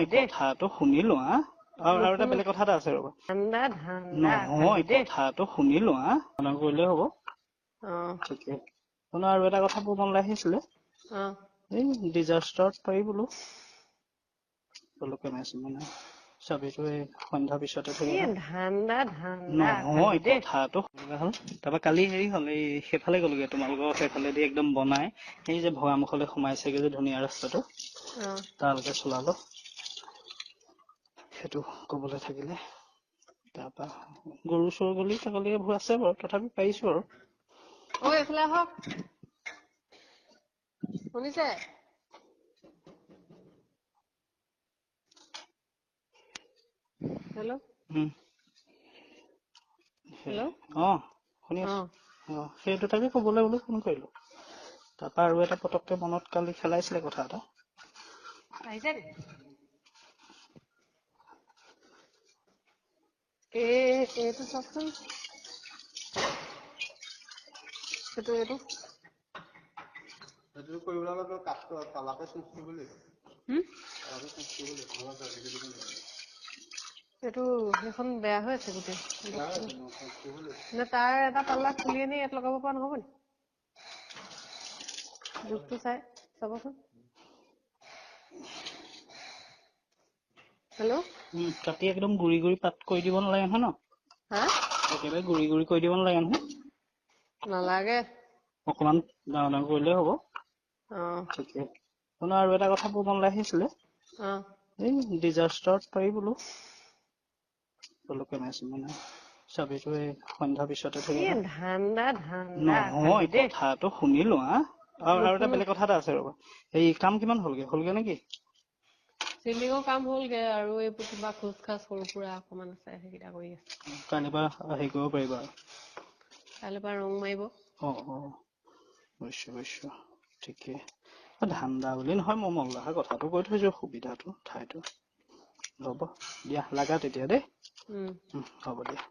নহয় কথাটো শুনিলো আৰু এটা বেলেগ কথা এটা আছে ৰবা নহয় কথাটো শুনিলো মনে কৰিলে হ'ব ঠিকে আৰু এটা কথা মনলৈ আহিছিলে এই ডিজাস্টাৰত পাৰি বোলো কেনেছে মানে চাবিটো এই সন্ধ্যা পিছতে থাকে নহয় কথাটো হ'ল তাৰপৰা কালি হেৰি হ'ল এই সেইফালে গ'লোগে তোমালোকৰ সেইফালেদি একদম বনাই সেই যে ভৈয়ামুখলৈ সোমাইছেগে যে ধুনীয়া ৰাস্তাটো তালৈকে চলালো সেইটো কবলৈ থাকিলে তাৰপৰা গৰু চৰু গলি ছাগলীয়ে ভুৰ আছে বাৰু তথাপি পাৰিছো আৰু এইফালে আহক শুনিছে হেল্ল' হেল্ল' শুনি আছো সেইটো তাকে কবলৈ বোলো ফোন কৰিলো তাৰপৰা আৰু এটা পতককে মনত কালি খেলাইছিলে কথা এটা এইটো চাওকচোন এইটো কৰিবলৈ হ'লে কাঠটো তালাকে চেঞ্জ কৰিব লাগিব এইটো সেইখন বেয়া হৈ আছে গোটেই তাৰ এটা পাল্লা খুলি আনি ইয়াত লগাব পৰা নহব নি জোখটো চাই চাবচোন হেল্ল' কাটি একদম গুৰি গুৰি পাত কৰি দিব নালাগে নহয় ন একেবাৰে গুৰি গুৰি কৰি দিব নালাগে নহয় নালাগে অকমান ডাঙৰ কৰিলে হ'ব ঠিকে আৰু এটা কথা মনলৈ আহিছিলে এই ডিজাস্টাৰত পাৰি বোলো কেনেছে মানে চাবিটো এই সন্ধ্যা পিছতে থাকে নহয় কথাটো শুনিলো আৰু এটা বেলেগ কথা এটা আছে ৰবা এই কাম কিমান হলগে নেকি চিলিঙৰ কাম হলগে আৰু এই কিবা খোজ খাজ সৰু সুৰা অকমান আছে সেইকেইটা কৰি আছে কাইলৈ পৰা হেৰি কৰিব পাৰিবা কাইলৈ পৰা ৰং মাৰিব বুজিছো ঠিকে ধান্দা বুলি নহয় মই মংগলাৰ কথাটো কৈ থৈছো সুবিধাটো ঠাইটো হ'ব দিয়া লাগা তেতিয়া দেই হ'ব দিয়া